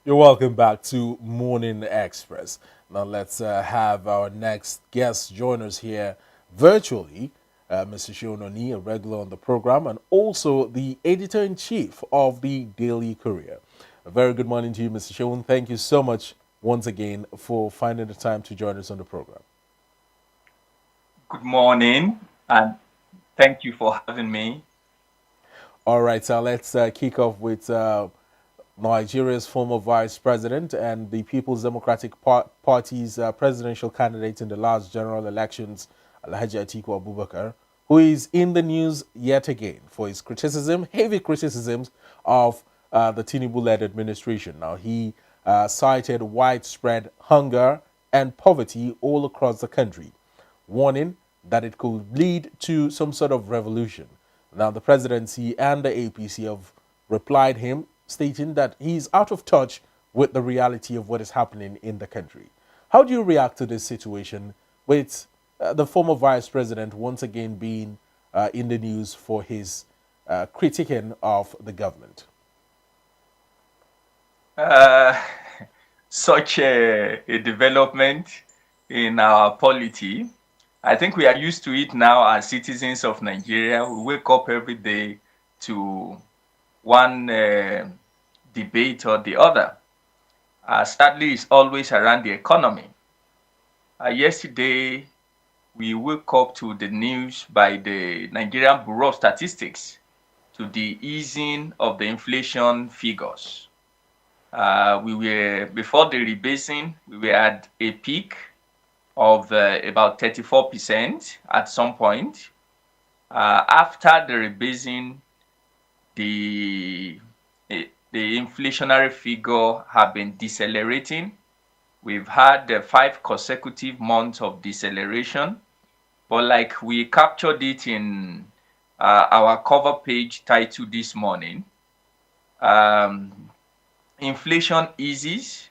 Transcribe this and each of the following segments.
You're welcome back to Morning Express. Now let's have our next guest join us here virtually, Mr. Shononi, a regular on the program, and also the editor-in-chief of the Daily Courier. A very good morning to you, Mr. Shon. Thank you so much once again for finding the time to join us on the program. Good morning, and thank you for having me. All right, so let's kick off with Nigeria's former vice president and the People's Democratic Party's presidential candidate in the last general elections, Alhaji Atiku Abubakar, who is in the news yet again for his heavy criticisms of the Tinubu-led administration. Now, he cited widespread hunger and poverty all across the country, warning that it could lead to some sort of revolution. Now, the presidency and the APC have replied him, stating that he's out of touch with the reality of what is happening in the country. How do you react to this situation with the former vice president once again being in the news for his critiquing of the government? Uh, Such a development in our polity. I think we are used to it now as citizens of Nigeria. We wake up every day to one debate or the other. Sadly, it's always around the economy. Yesterday, we woke up to the news by the Nigerian Bureau of Statistics to the easing of the inflation figures. We were before the rebasing, we were at a peak of about 34% at some point. After the rebasing, the the inflationary figure have been decelerating. We've had 5 consecutive months of deceleration, but like we captured it in our cover page title this morning, um, inflation eases,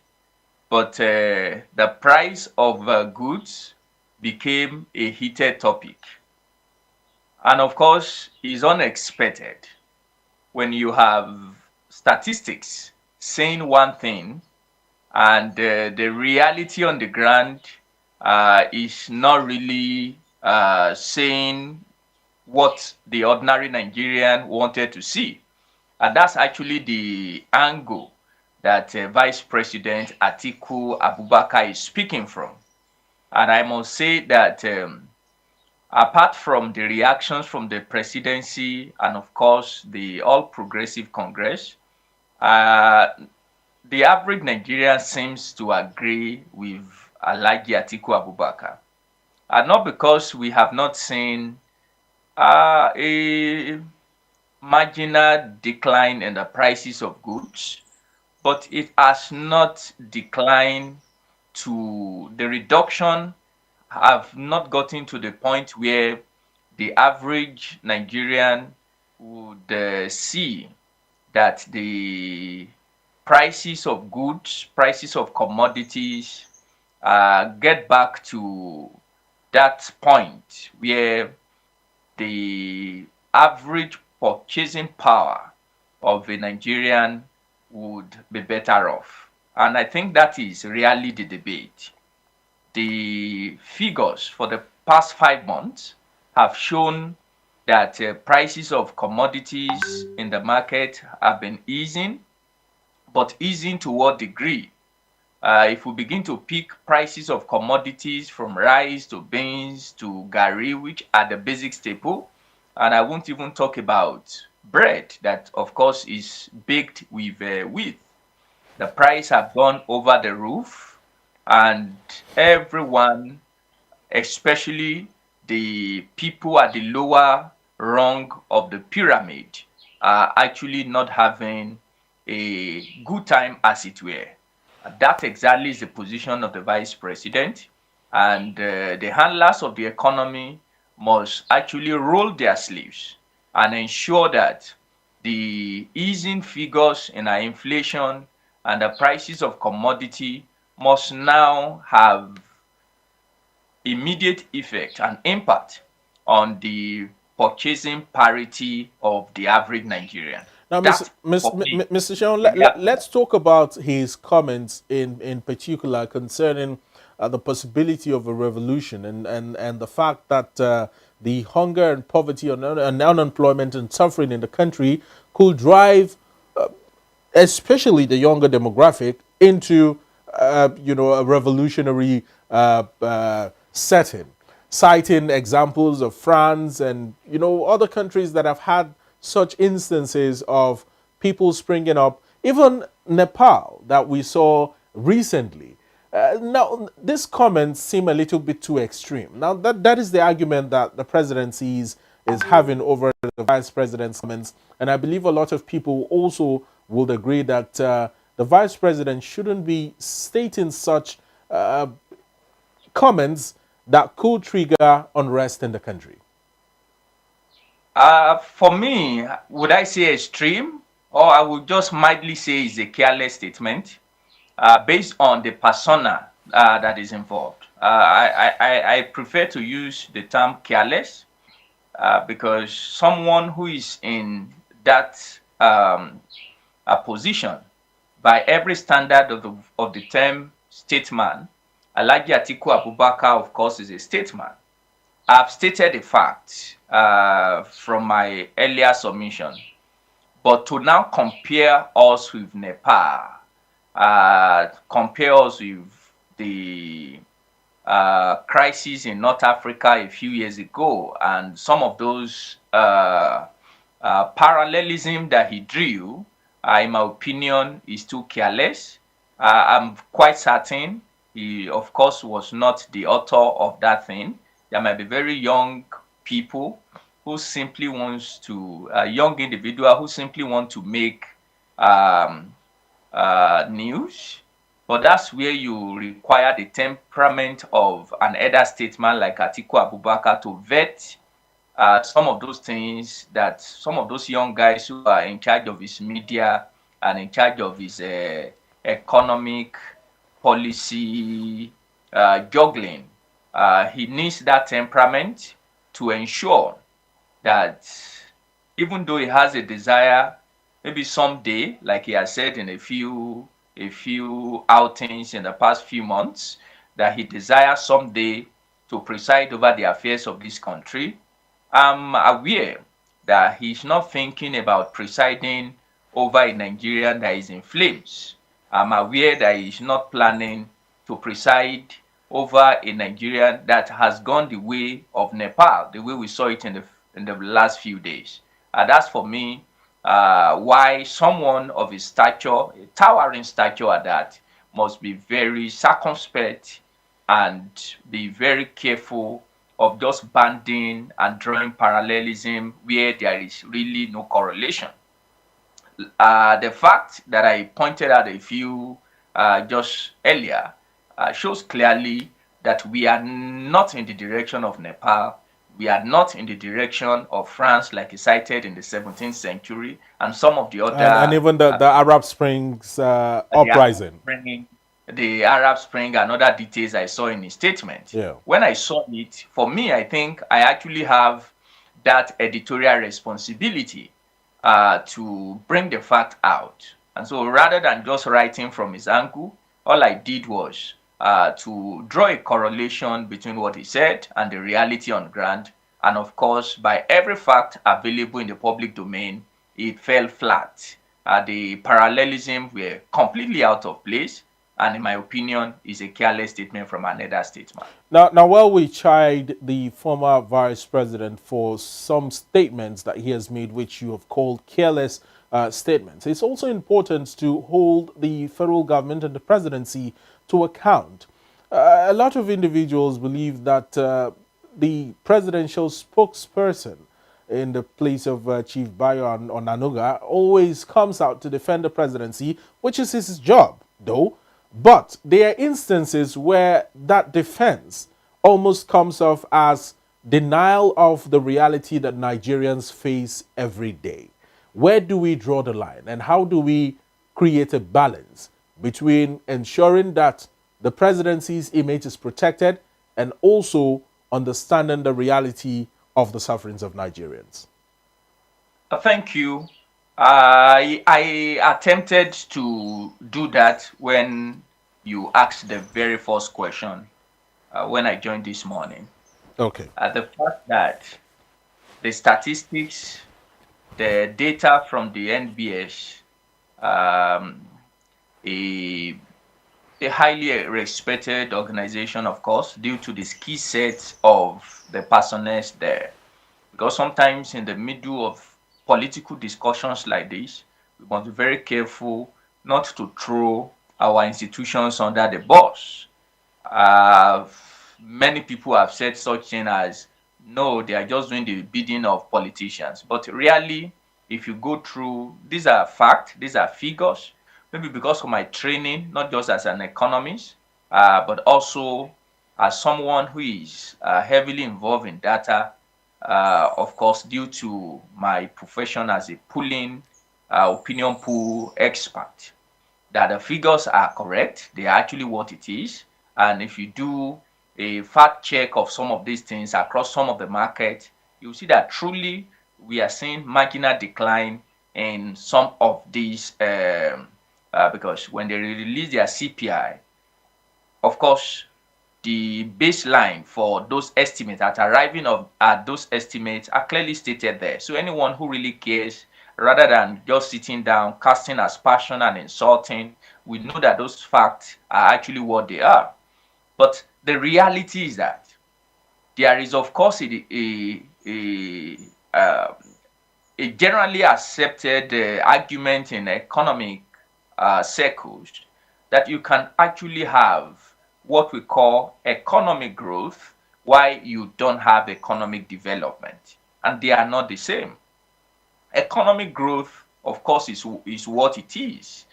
but the price of goods became a heated topic. And of course, is unexpected when you have statistics saying one thing and the reality on the ground is not really saying what the ordinary Nigerian wanted to see. And that's actually the angle that Vice President Atiku Abubakar is speaking from. And I must say that apart from the reactions from the presidency and, of course, the All Progressive Congress, uh, the average Nigerian seems to agree with Alhaji Atiku Abubakar. And not because we have not seen a marginal decline in the prices of goods, but it has not declined to the reduction have not gotten to the point where the average Nigerian would see that the prices of goods, prices of commodities get back to that point where the average purchasing power of a Nigerian would be better off. And I think that is really the debate. The figures for the past 5 months have shown that prices of commodities in the market have been easing, but easing to what degree? If we begin to pick prices of commodities from rice to beans to gari, which are the basic staple, and I won't even talk about bread that of course is baked with wheat. The price have gone over the roof, and everyone, especially the people at the lower rung of the pyramid, are actually not having a good time, as it were. That exactly is the position of the vice president, and the handlers of the economy must actually roll their sleeves and ensure that the easing figures in our inflation and the prices of commodity must now have immediate effect and impact on the purchasing parity of the average Nigerian. Now, That for me Mr. Sean, is reactionary. let's talk about his comments in particular concerning the possibility of a revolution and the fact that the hunger and poverty and unemployment and suffering in the country could drive especially the younger demographic, into a revolutionary setting, citing examples of France and other countries that have had such instances of people springing up, even Nepal that we saw recently. Now, these comments seem a little bit too extreme. Now, that is the argument that the presidency is having over the vice president's comments. And I believe a lot of people also would agree that the vice president shouldn't be stating such comments that could trigger unrest in the country. For me, would I say extreme, or I would just mildly say it's a careless statement based on the persona that is involved. I prefer to use the term careless because someone who is in that position, by every standard of the term statesman, Alhaji Atiku Abubakar, of course, is a statesman. I've stated the fact from my earlier submission, but to now compare us with Nepal, compare us with the crisis in North Africa a few years ago, and some of those parallelism that he drew, in my opinion, is too careless. I'm quite certain he, of course, was not the author of that thing. There might be very young people who simply wants to, a young individual who simply want to make news, but that's where you require the temperament of an elder statesman like Atiku Abubakar to vet some of those things that some of those young guys who are in charge of his media and in charge of his economic policy juggling. He needs that temperament to ensure that even though he has a desire, maybe someday, like he has said in a few outings in the past few months, that he desires someday to preside over the affairs of this country. I'm aware that he's not thinking about presiding over a Nigerian that is in flames. I'm aware that he's not planning to preside over a Nigerian that has gone the way of Nepal, the way we saw it in the last few days. That's for me why someone of his stature, a towering stature at that, must be very circumspect and be very careful of just banding and drawing parallelism where there is really no correlation. The fact that I pointed out a few just earlier shows clearly that we are not in the direction of Nepal. We are not in the direction of France, like he cited in the 17th century, and some of the And other even the Arab Springs the Arab uprising. Spring, the Arab Spring, and other details I saw in his statement. Yeah. When I saw it, for me, I think I actually have that editorial responsibility to bring the fact out. And so rather than just writing from his angle, all I did was to draw a correlation between what he said and the reality on ground. And of course, by every fact available in the public domain, it fell flat. The parallelism were completely out of place, and in my opinion, is a careless statement from another statesman. Now, while we chide the former vice president for some statements that he has made, which you have called careless statements, it's also important to hold the federal government and the presidency to account. A lot of individuals believe that the presidential spokesperson in the place of Chief Bayo Onanuga always comes out to defend the presidency, which is his job, though. But there are instances where that defense almost comes off as denial of the reality that Nigerians face every day. Where do we draw the line, and how do we create a balance between ensuring that the presidency's image is protected and also understanding the reality of the sufferings of Nigerians? Thank you. I attempted to do that when you asked the very first question when I joined this morning. Okay. The fact that the statistics, the data from the NBS, um, a, a highly respected organization, of course, due to the skill sets of the personnel there. Because sometimes in the middle of political discussions like this, we must be very careful not to throw our institutions under the bus. Uh, Many people have said such thing as, no, they are just doing the bidding of politicians. But really, if you go through, these are facts, these are figures. Maybe because of my training, not just as an economist, but also as someone who is heavily involved in data, of course, due to my profession as a polling opinion poll expert, that the figures are correct. They are actually what it is. And if you do a fact check of some of these things across some of the market, you'll see that truly we are seeing marginal decline in some of these because when they release their CPI, of course, the baseline for those estimates at arriving at those estimates are clearly stated there. So anyone who really cares, rather than just sitting down, casting aspersion and insulting, we know that those facts are actually what they are. But the reality is that there is, of course, a generally accepted argument in economic circles that you can actually have what we call economic growth while you don't have economic development. And they are not the same. Economic growth, of course, is what it is.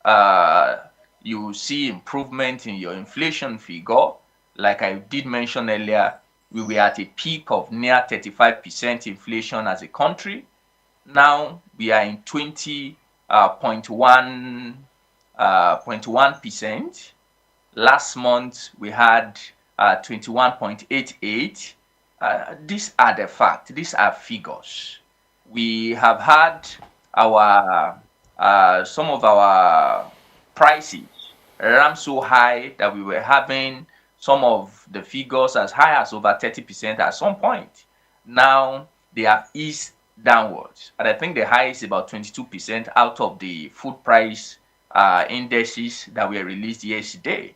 Uh, you see improvement in your inflation figure. Like I did mention earlier, we were at a peak of near 35% inflation as a country. Now we are in 20.1%. Last month we had 21.88. These are the facts. These are figures. We have had our some of our prices ran so high that we were having some of the figures as high as over 30% at some point. Now they have eased downwards, and I think the high is about 22% out of the food price indices that were released yesterday.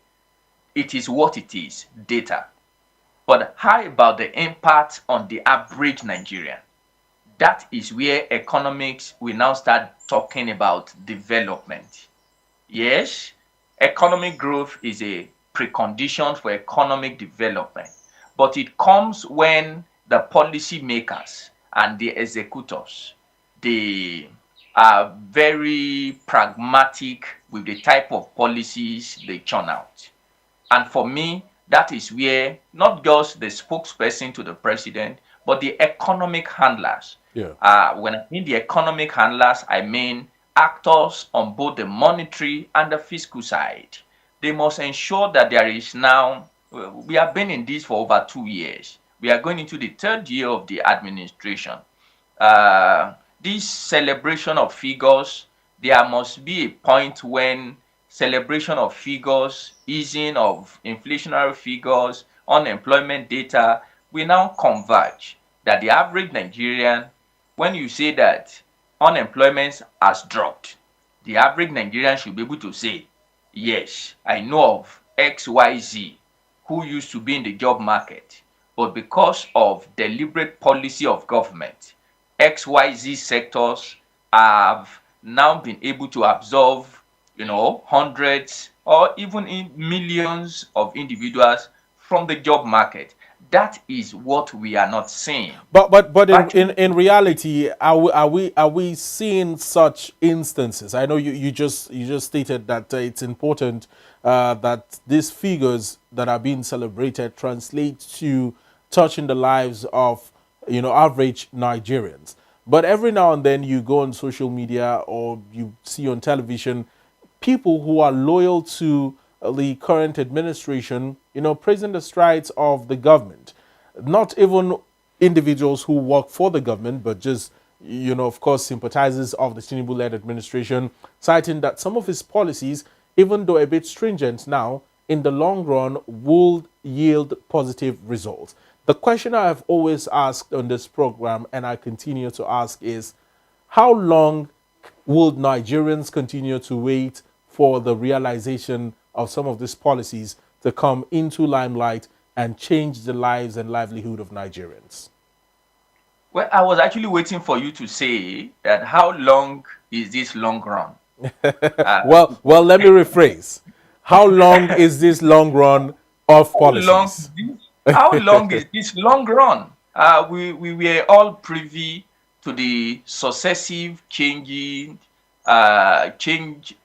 It is what it is, data. But how about the impact on the average Nigerian? That is where economics will now start talking about development. Yes, economic growth is a precondition for economic development, but it comes when the policy makers and the executors, they are very pragmatic with the type of policies they churn out. And for me, that is where not just the spokesperson to the president, but the economic handlers. Yeah. When I mean the economic handlers, I mean actors on both the monetary and the fiscal side. They must ensure that there is now, we have been in this for over 2 years. We are going into the third year of the administration. This celebration of figures, there must be a point when celebration of figures, easing of inflationary figures, unemployment data will now converge. That the average Nigerian, when you say that unemployment has dropped, the average Nigerian should be able to say, yes, I know of XYZ who used to be in the job market, but because of deliberate policy of government, XYZ sectors have now been able to absorb, hundreds or even in millions of individuals from the job market. That is what we are not seeing. But Actually, in reality, are we seeing such instances? I know you just stated that it's important that these figures that are being celebrated translate to touching the lives of average Nigerians. But every now and then you go on social media or you see on television people who are loyal to the current administration, praising the strides of the government. Not even individuals who work for the government, but just of course, sympathizers of the Tinubu-led administration, citing that some of his policies, even though a bit stringent now, in the long run will yield positive results. The question I have always asked on this program, and I continue to ask, is how long will Nigerians continue to wait for the realization of some of these policies to come into limelight and change the lives and livelihood of Nigerians? Well, I was actually waiting for you to say that how long is this long run? Uh, Well, let me rephrase. How long is this long run of how long is policies? this? How long is this long run? We were all privy to the successive change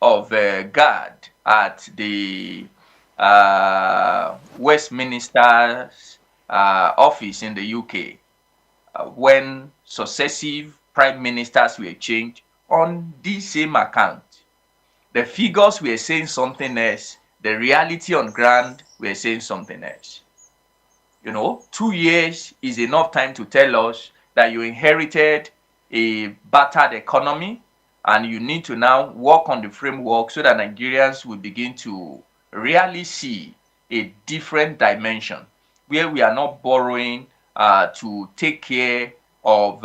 of guard at the Westminster's office in the UK, when successive prime ministers were changed on the same account. The figures were saying something else. The reality on ground were saying something else. 2 years is enough time to tell us that you inherited a battered economy and you need to now work on the framework so that Nigerians will begin to really see a different dimension where we are not borrowing to take care of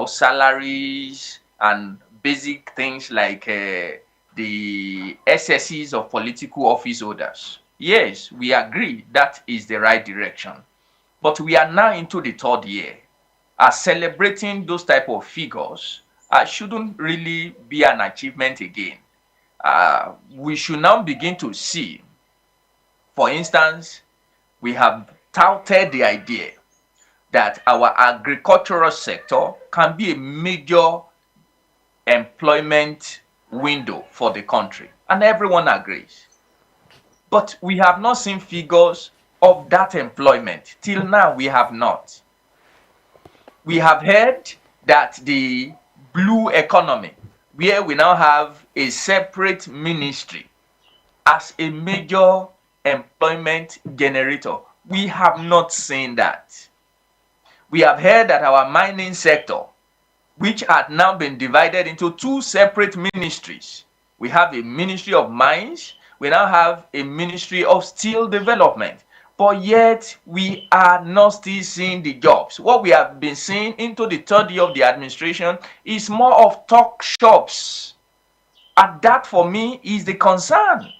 salaries and basic things like the SSEs of political office holders. Yes, we agree that is the right direction. But we are now into the third year. Celebrating those type of figures shouldn't really be an achievement again. We should now begin to see, for instance, we have touted the idea that our agricultural sector can be a major employment window for the country, and everyone agrees. But we have not seen figures of that employment. Till now, we have not. We have heard that the blue economy, where we now have a separate ministry as a major employment generator, we have not seen that. We have heard that our mining sector, which had now been divided into two separate ministries. We have a Ministry of Mines, we now have a Ministry of Steel Development, but yet we are not still seeing the jobs. What we have been seeing into the third year of the administration is more of talk shops. And that for me is the concern.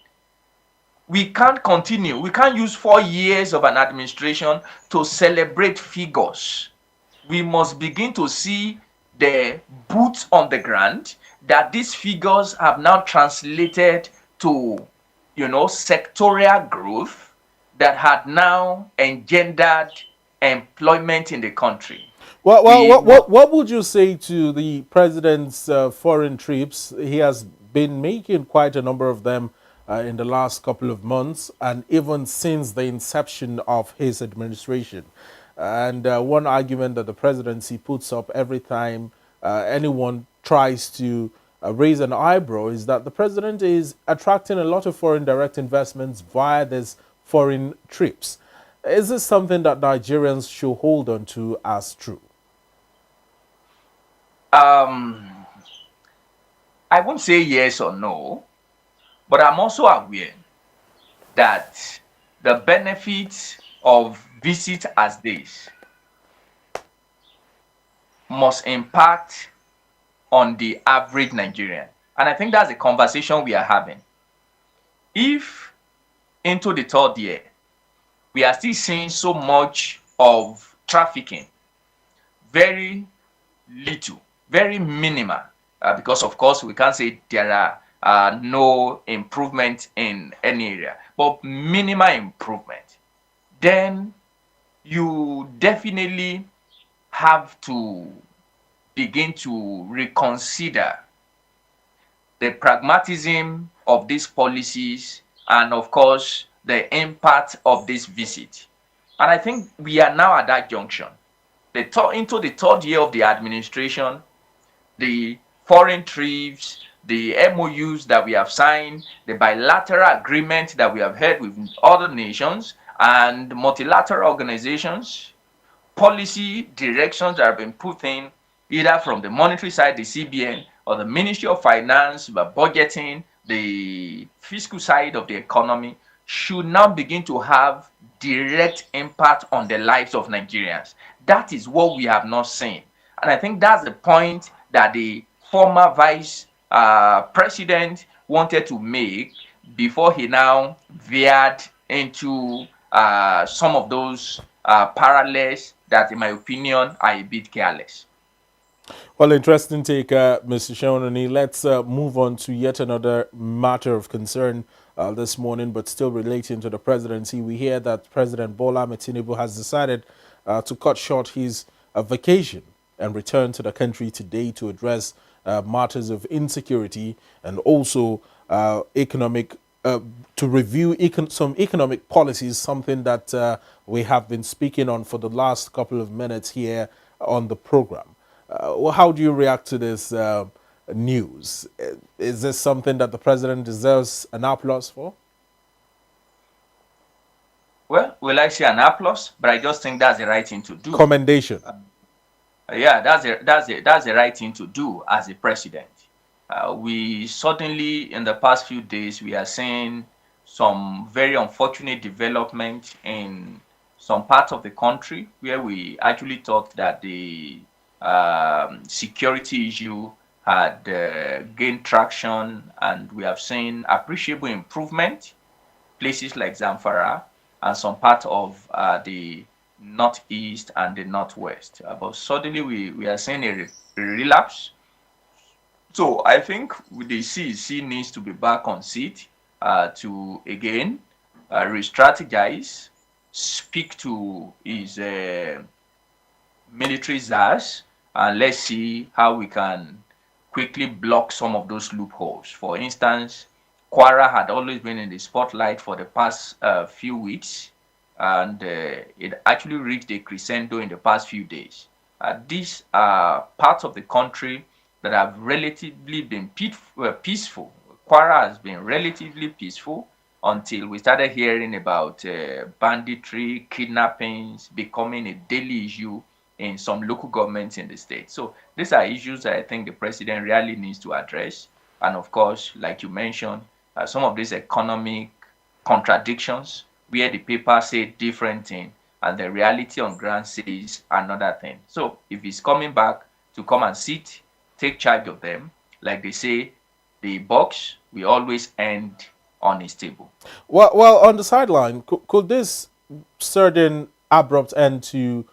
We can't continue. We can't use 4 years of an administration to celebrate figures. We must begin to see the boots on the ground, that these figures have now translated to, sectorial growth that had now engendered employment in the country. Well, well, We what, must what, what would you say to the president's foreign trips? He has been making quite a number of them in the last couple of months, and even since the inception of his administration. And one argument that the presidency puts up every time anyone tries to raise an eyebrow is that the president is attracting a lot of foreign direct investments via these foreign trips. Is this something that Nigerians should hold on to as true? um I won't say yes or no, but I'm also aware that the benefits of visit as this must impact on the average Nigerian. And I think that's the conversation we are having. If into the third year, we are still seeing so much of trafficking, very little, very minimal, because of course we can't say there are no improvement in any area, but minimal improvement, then you definitely have to begin to reconsider the pragmatism of these policies and, of course, the impact of this visit. And I think we are now at that junction. Into the third year of the administration, the foreign trips, the MOUs that we have signed, the bilateral agreement that we have had with other nations and multilateral organizations, policy directions that have been put in, either from the monetary side, the CBN, or the Ministry of Finance, but budgeting, the fiscal side of the economy, should now begin to have direct impact on the lives of Nigerians. That is what we have not seen. And I think that's the point that the former vice president wanted to make before he now veered into some of those parallels that, in my opinion, are a bit careless. Well, interesting take, Mr. Shonani. Let's move on to yet another matter of concern this morning, but still relating to the presidency. We hear that President Bola Ahmed Tinubu has decided to cut short his vacation and return to the country today to address matters of insecurity and also economic to review some economic policies, something that we have been speaking on for the last couple of minutes here on the program. Well, how do you react to this news? Is this something that the president deserves an applause for? Well, will I say an applause? But I just think that's the right thing to do. Commendation. Yeah, that's the right thing to do as a president. We suddenly, in the past few days, we are seeing some very unfortunate development in some parts of the country where we actually thought that the security issue had gained traction, and we have seen appreciable improvement. Places like Zamfara and some part of the northeast and the northwest. But suddenly we are seeing a relapse. So I think the CEC needs to be back on seat to again re-strategize, speak to his military czars, and let's see how we can quickly block some of those loopholes. For instance, Quara had always been in the spotlight for the past few weeks, and it actually reached a crescendo in the past few days. These are parts of the country that have relatively been peaceful. Quara has been relatively peaceful until we started hearing about banditry, kidnappings becoming a daily issue in some local governments in the state. So these are issues that I think the president really needs to address. And of course, like you mentioned, some of these economic contradictions where the paper say different thing and the reality on ground says another thing. So if he's coming back to come and sit, take charge of them, like they say, the box will always end on his table. Well, on the sideline, could this certain abrupt end to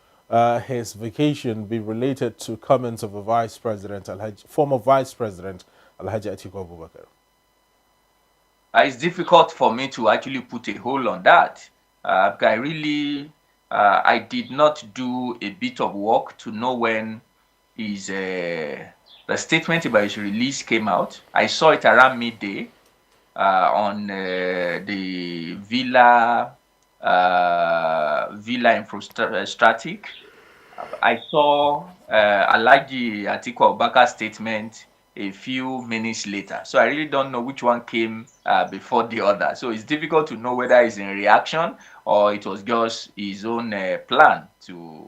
his vacation be related to comments of the vice president, former vice president Alhaji Atiku Abubakar? It's difficult for me to actually put a hold on that. I really, I did not do a bit of work to know when his the statement about his release came out. I saw it around midday on the Villa Infrastratic. I saw Alhaji Atiku Abubakar's statement a few minutes later. So I really don't know which one came before the other. So it's difficult to know whether it's in reaction or it was just his own plan to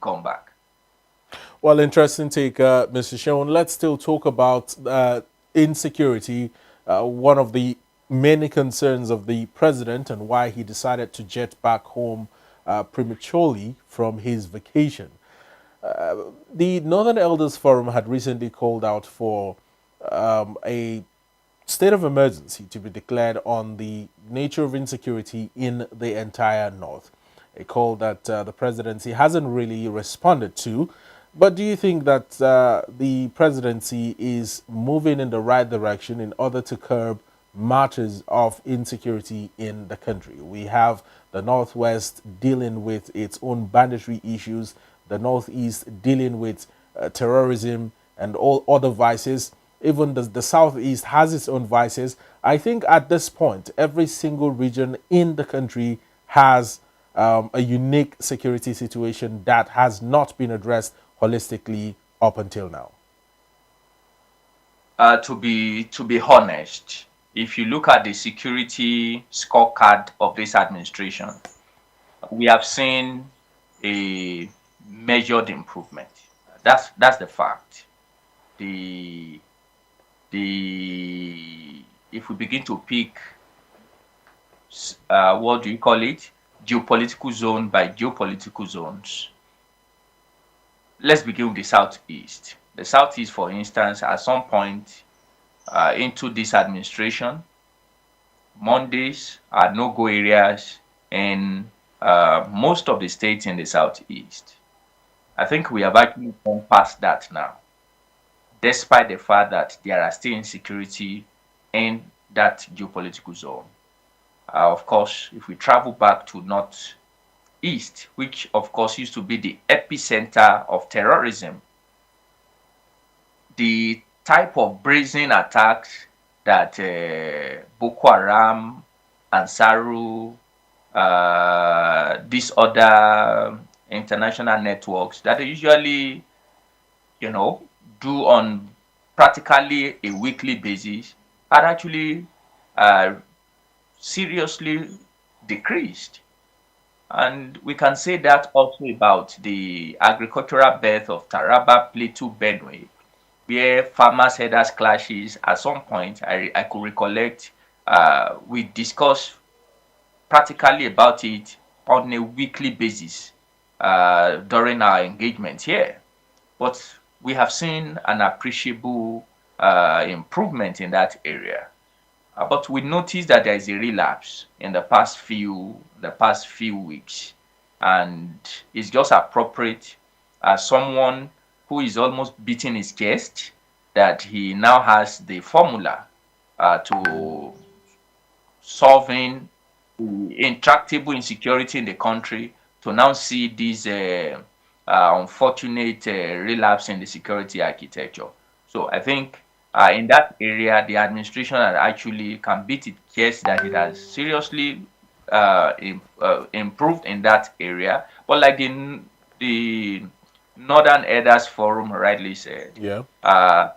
come back. Well, interesting take, Mr. Shawn. Let's still talk about insecurity, one of the many concerns of the president and why he decided to jet back home prematurely from his vacation. The Northern Elders Forum had recently called out for a state of emergency to be declared on the nature of insecurity in the entire North. A call that the presidency hasn't really responded to. But do you think that the presidency is moving in the right direction in order to curb matters of insecurity in the country? We have the Northwest dealing with its own banditry issues, the Northeast dealing with terrorism and all other vices. Even the Southeast has its own vices. I think at this point, every single region in the country has a unique security situation that has not been addressed holistically up until now. To be honest, if you look at the security scorecard of this administration, we have seen a measured improvement. That's the fact. The the if we begin to pick, what do you call it, geopolitical zone by geopolitical zones, let's begin with the southeast. The southeast, for instance, at some point into this administration, Mondays are no-go areas in most of the states in the southeast. I think we have actually gone past that now, despite the fact that there are still insecurity in that geopolitical zone. Of course, if we travel back to northeast, which of course used to be the epicenter of terrorism, the type of brazen attacks that Boko Haram, Ansaru, these other international networks that they usually, do on practically a weekly basis are actually uh, seriously decreased. And we can say that also about the agricultural birth of Taraba, Plateau, Benue, where farmers herders clashes at some point. I could recollect we discussed practically about it on a weekly basis during our engagement here. But we have seen an appreciable improvement in that area. But we noticed that there is a relapse in the past few weeks, and it's just appropriate as someone who is almost beating his chest that he now has the formula to solving the intractable insecurity in the country, to now see this unfortunate relapse in the security architecture. So I think in that area, the administration actually can beat its chest that it has seriously improved in that area. But like the Northern Elders Forum rightly said, Yeah. uh,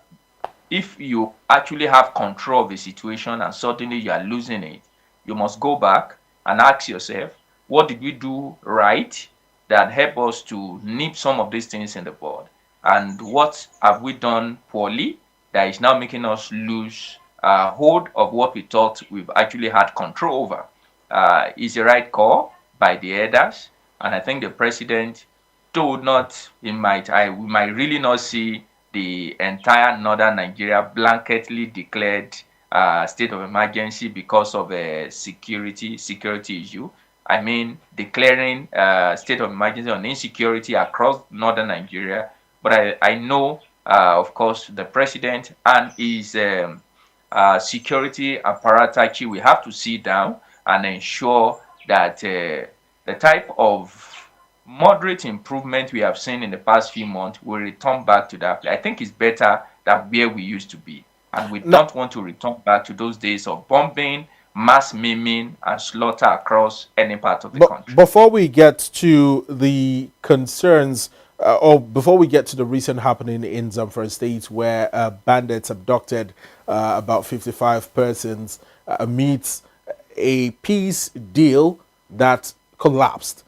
if you actually have control of the situation and suddenly you are losing it, you must go back and ask yourself, what did we do right that help us to nip some of these things in the bud? And what have we done poorly that is now making us lose hold of what we thought we've actually had control over? Is the right call by the elders. And I think the president, though not, we might really not see the entire northern Nigeria blanketly declared state of emergency because of a security issue. I mean, declaring state of emergency on insecurity across northern Nigeria. But I know, of course, the president and his security apparatus will have to sit down and ensure that the type of moderate improvement we have seen in the past few months will return back to that place. I think it's better than where we used to be. And we Now, don't want to return back to those days of bombing, mass maiming, and slaughter across any part of the but country. before we get to the concerns, or before we get to the recent happening in Zamfara State, where bandits abducted about 55 persons amidst a peace deal that collapsed.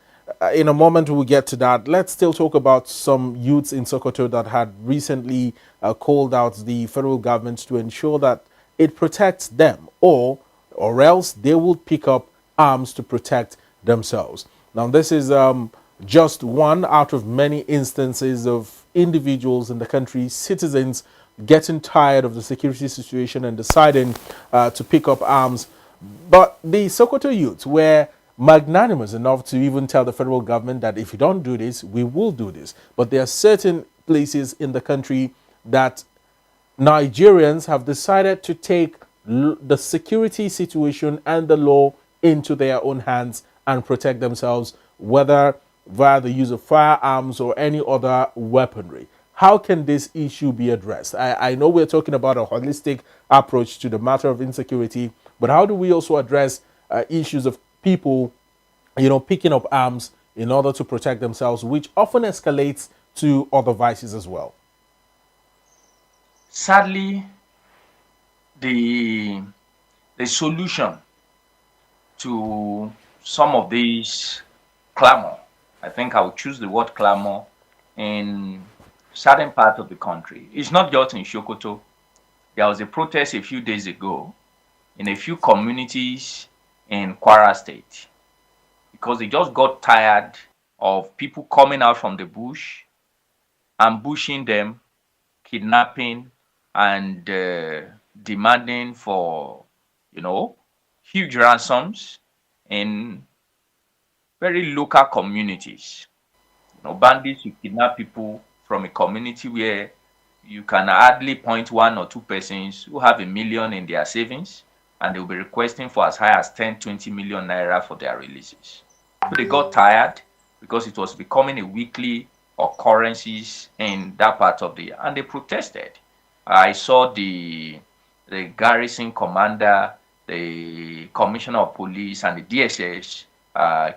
In a moment, we'll get to that. Let's still talk about some youths in Sokoto that had recently called out the federal government to ensure that it protects them, or else they will pick up arms to protect themselves. Now, this is just one out of many instances of individuals in the country, citizens, getting tired of the security situation and deciding to pick up arms. But the Sokoto youth were magnanimous enough to even tell the federal government that if you don't do this, we will do this. But there are certain places in the country that Nigerians have decided to take the security situation and the law into their own hands and protect themselves, whether via the use of firearms or any other weaponry. How can this issue be addressed? I know we're talking about a holistic approach to the matter of insecurity, but how do we also address issues of people, picking up arms in order to protect themselves, which often escalates to other vices as well? Sadly, the the solution to some of these clamor, I think I would choose the word clamor in certain part of the country. It's not just in Sokoto. There was a protest a few days ago in a few communities in Kwara State because they just got tired of people coming out from the bush, ambushing them, kidnapping, and demanding for, you know, huge ransoms in very local communities. Bandits will kidnap people from a community where you can hardly point one or two persons who have 1 million in their savings, and they'll be requesting for as high as 10, 20 million naira for their releases. So they got tired because it was becoming a weekly occurrences in that part of the, and they protested. I saw the garrison commander, the commissioner of police, and the DSS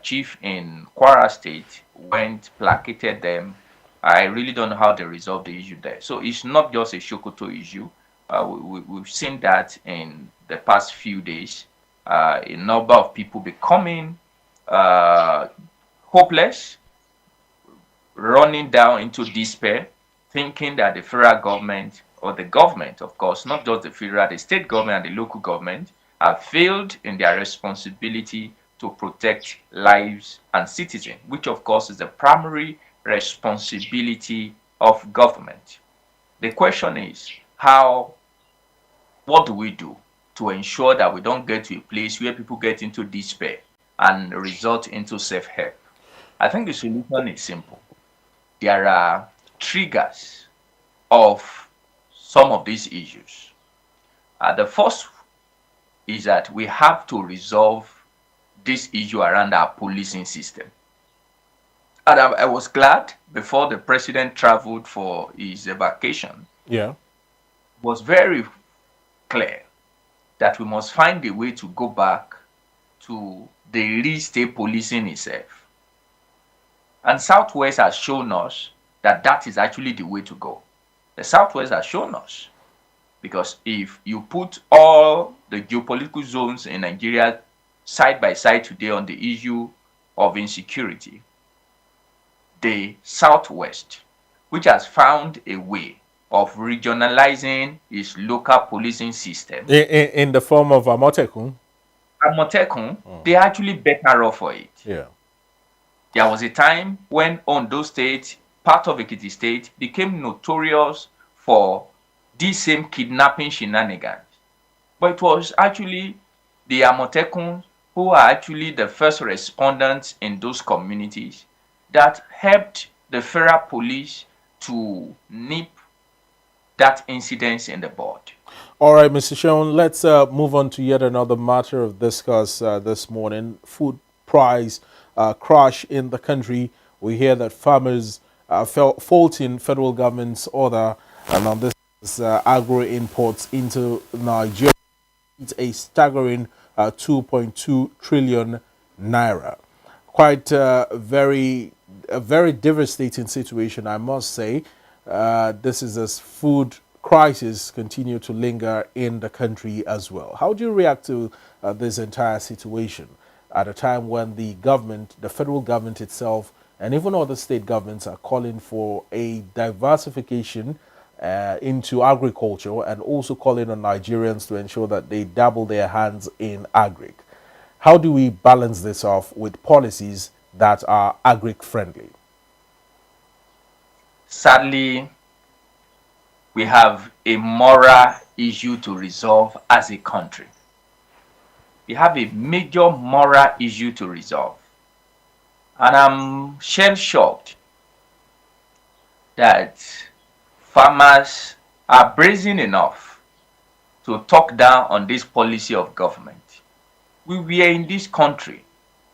chief in Kwara State went, placated them. I really don't know how they resolved the issue there. So it's not just a Sokoto issue. We've seen that in the past few days. A number of people becoming uh, hopeless, running down into despair, thinking that the federal government, or the government, of course, not just the federal, the state government and the local government, have failed in their responsibility to protect lives and citizens, which of course is the primary responsibility of government. The question is, what do we do to ensure that we don't get to a place where people get into despair and result into self-help? I think the solution is simple. There are triggers of some of these issues. The first is that we have to resolve this issue around our policing system. And I was glad before the president traveled for his vacation, Yeah. it was very clear that we must find a way to go back to the real state policing itself. And Southwest has shown us that that is actually the way to go. The Southwest has shown us, because if you put all the geopolitical zones in Nigeria side by side today on the issue of insecurity, the Southwest, which has found a way of regionalizing its local policing system, In the form of Amotekun. Amotekun, they are actually better off for it. Yeah. There was a time when Ondo State, part of Ekiti State, became notorious for these same kidnapping shenanigans. But it was actually the Amotekun who are actually the first respondents in those communities that helped the federal police to nip that incident in the bud. All right, Mr. Sean, let's move on to yet another matter of discuss this morning. Food price crash in the country. We hear that farmers faulting federal government's order, and on this is agro imports into Nigeria. It's a staggering 2.2 trillion naira. Quite a very devastating situation, I must say. This is as food crisis continue to linger in the country as well. How do you react to this entire situation at a time when the government, the federal government itself, and even other state governments are calling for a diversification into agriculture, and also calling on Nigerians to ensure that they dabble their hands in agric? How do we balance this off with policies that are agric friendly? Sadly, we have a moral issue to resolve as a country. We have a major moral issue to resolve. And I'm shell shocked that farmers are brazen enough to talk down on this policy of government. We were in this country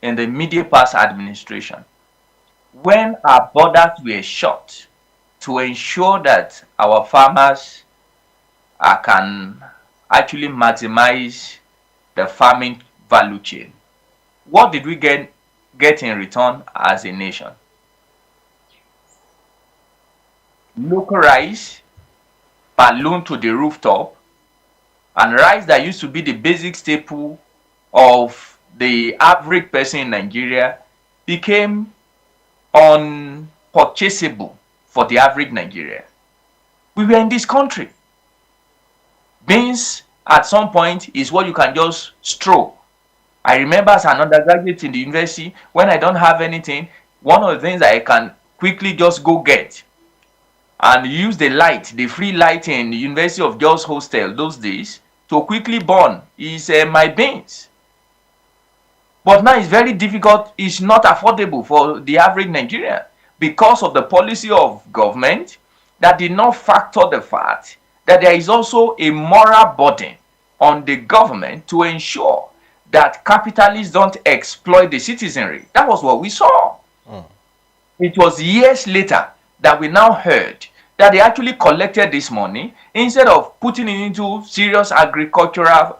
in the immediate past administration when our borders were shut to ensure that our farmers can actually maximize the farming value chain. What did we get in return as a nation? Local rice ballooned to the rooftop, and rice that used to be the basic staple of the average person in Nigeria became unpurchasable for the average Nigerian. We were in this country. Beans at some point is what you can just stroll. I remember as an undergraduate in the university, when I don't have anything, one of the things that I can quickly just go get and use the light, the free light in the University of Girls Hostel those days to quickly burn is my beans. But now it's very difficult, it's not affordable for the average Nigerian because of the policy of government that did not factor the fact that there is also a moral burden on the government to ensure that capitalists don't exploit the citizenry. That was what we saw. It was years later that we now heard that they actually collected this money instead of putting it into serious agricultural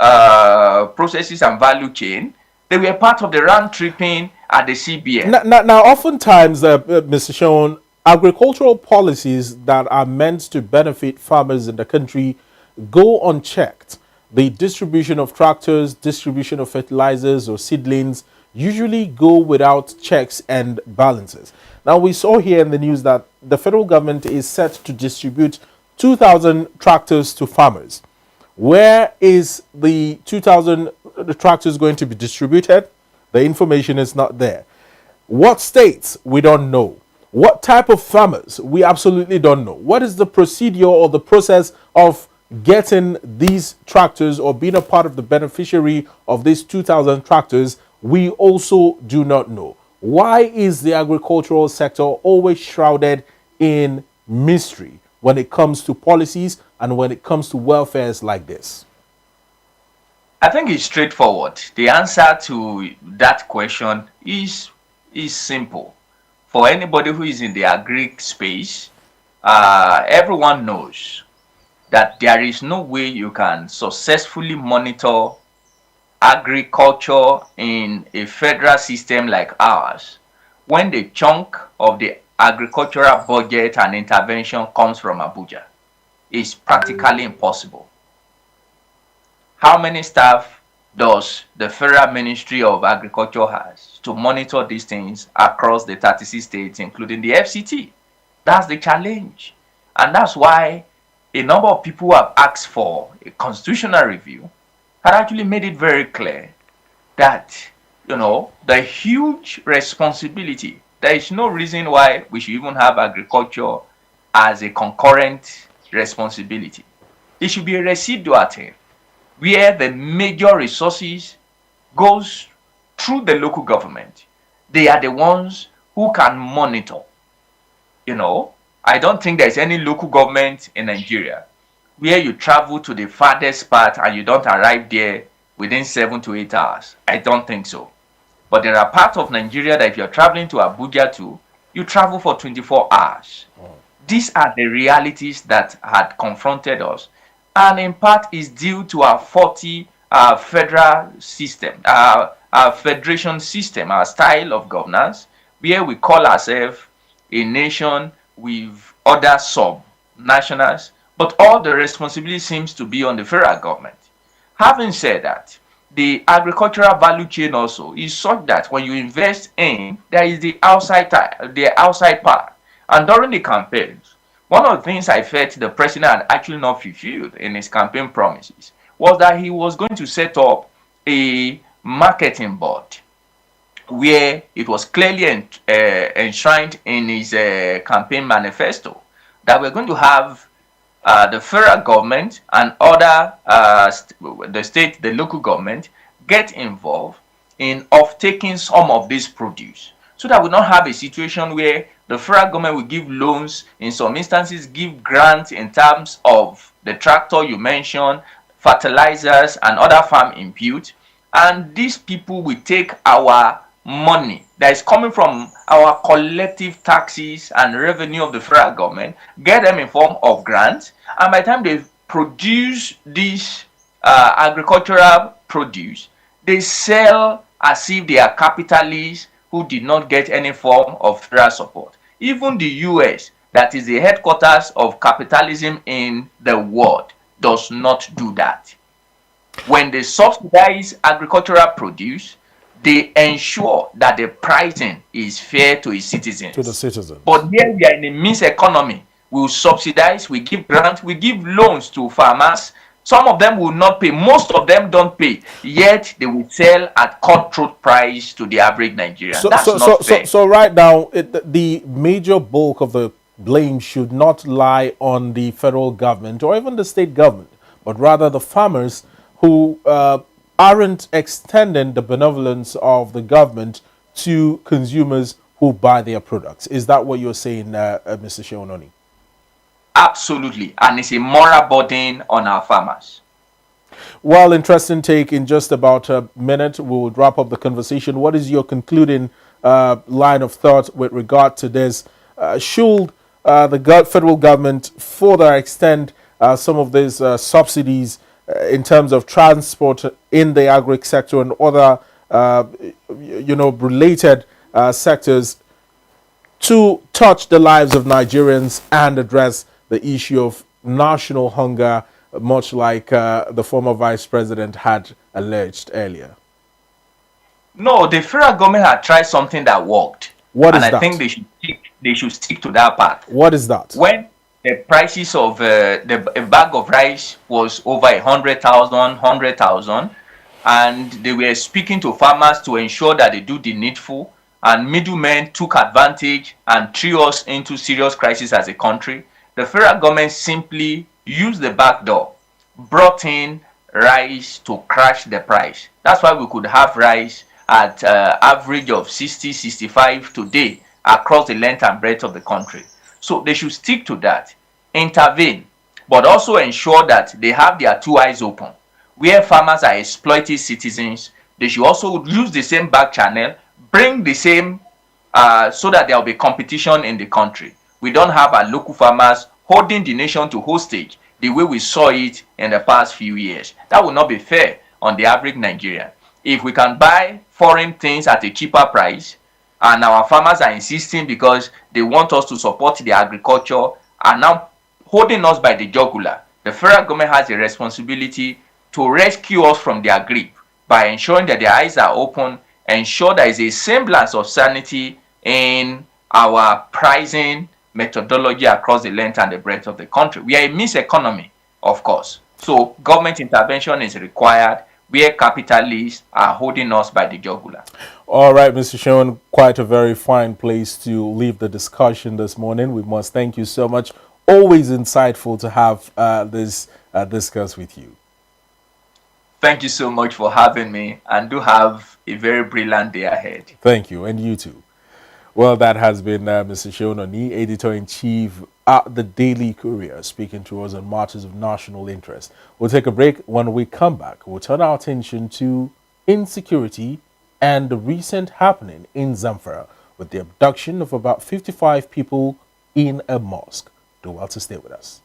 processes and value chain. They were part of the round tripping at the CBN. Now, oftentimes, Mr. Sean, agricultural policies that are meant to benefit farmers in the country go unchecked. The distribution of tractors, distribution of fertilizers or seedlings usually go without checks and balances. Now, we saw here in the news that the federal government is set to distribute 2,000 tractors to farmers. Where is the 2,000 tractors going to be distributed? The information is not there. What states? We don't know. What type of farmers? We absolutely don't know. What is the procedure or the process of getting these tractors or being a part of the beneficiary of these 2,000 tractors? We also do not know. Why is the agricultural sector always shrouded in mystery when it comes to policies and when it comes to welfares like this? I think it's straightforward. The answer to that question is simple. For anybody who is in the agri space, everyone knows that there is no way you can successfully monitor agriculture in a federal system like ours when the chunk of the agricultural budget and intervention comes from Abuja. It's practically impossible. How many staff does the Federal Ministry of Agriculture has to monitor these things across the 36 states, including the FCT? That's the challenge. And that's why a number of people who have asked for a constitutional review had actually made it very clear that, the huge responsibility, there is no reason why we should even have agriculture as a concurrent responsibility. It should be a residual thing where the major resources goes through the local government. They are the ones who can monitor. I don't think there's any local government in Nigeria where you travel to the farthest part and you don't arrive there within 7 to 8 hours. I don't think so. But there are parts of Nigeria that if you're traveling to Abuja to, you travel for 24 hours. These are the realities that had confronted us. And in part is due to our faulty federal system, our federation system, our style of governance, where we call ourselves a nation with other sub-nationals, but all the responsibility seems to be on the federal government. Having said that, the agricultural value chain also is such that when you invest in, there is the outside part. And during the campaigns, one of the things I felt the president had actually not fulfilled in his campaign promises was that he was going to set up a marketing board where it was clearly enshrined in his campaign manifesto that we're going to have the federal government and other the local government get involved in off-taking some of this produce, so that we don't have a situation where the federal government will give loans, in some instances give grants in terms of the tractor you mentioned, fertilizers and other farm input, and these people will take our money that is coming from our collective taxes and revenue of the federal government, get them in form of grants, and by the time they produce this agricultural produce, they sell as if they are capitalists who did not get any form of federal support. Even the US, that is the headquarters of capitalism in the world, does not do that. When they subsidize agricultural produce, they ensure that the pricing is fair to its To the citizens. citizens. But here we are in a mixed economy. We will subsidize, we give grants, we give loans to farmers. Some of them will not pay. Most of them don't pay. Yet they will sell at cutthroat price to the average Nigerian. So, That's so, not so, so, fair. so right now, the major bulk of the blame should not lie on the federal government or even the state government, but rather the farmers who aren't extending the benevolence of the government to consumers who buy their products. Is that what you're saying, Mr. Sheononi? Absolutely. And it's a moral burden on our farmers. Well, interesting take. In just about a minute, we will wrap up the conversation. What is your concluding line of thought with regard to this? Should the federal government further extend some of these subsidies in terms of transport in the agri sector and other, related sectors to touch the lives of Nigerians and address the issue of national hunger, much like the former vice president had alleged earlier? No, the federal government had tried something that worked. What And is I think that? they should stick to that path. What is that? When the prices of a bag of rice was over 100,000, and they were speaking to farmers to ensure that they do the needful, and middlemen took advantage and threw us into serious crisis as a country, the federal government simply used the back door, brought in rice to crash the price. That's why we could have rice at average of 60, 65 today across the length and breadth of the country. So they should stick to that, intervene, but also ensure that they have their two eyes open. Where farmers are exploiting citizens, they should also use the same back channel, bring the same, so that there will be competition in the country. We don't have our local farmers holding the nation to hostage the way we saw it in the past few years. That will not be fair on the average Nigerian. If we can buy foreign things at a cheaper price, and our farmers are insisting because they want us to support their agriculture, and now holding us by the jugular, the federal government has a responsibility to rescue us from their grip by ensuring that their eyes are open, ensure there is a semblance of sanity in our pricing methodology across the length and the breadth of the country. We are a mixed economy, of course. So government intervention is required where capitalists are holding us by the jugular. All right, Mr. Sharon, quite a very fine place to leave the discussion this morning. We must thank you so much. Always insightful to have this discuss with you. Thank you so much for having me, and do have a very brilliant day ahead. Thank you, and you too. Well, that has been Mr. Sheononi, Editor-in-Chief at the Daily Courier, speaking to us on matters of national interest. We'll take a break. When we come back, we'll turn our attention to insecurity and the recent happening in Zamfara with the abduction of about 55 people in a mosque. Do well to stay with us.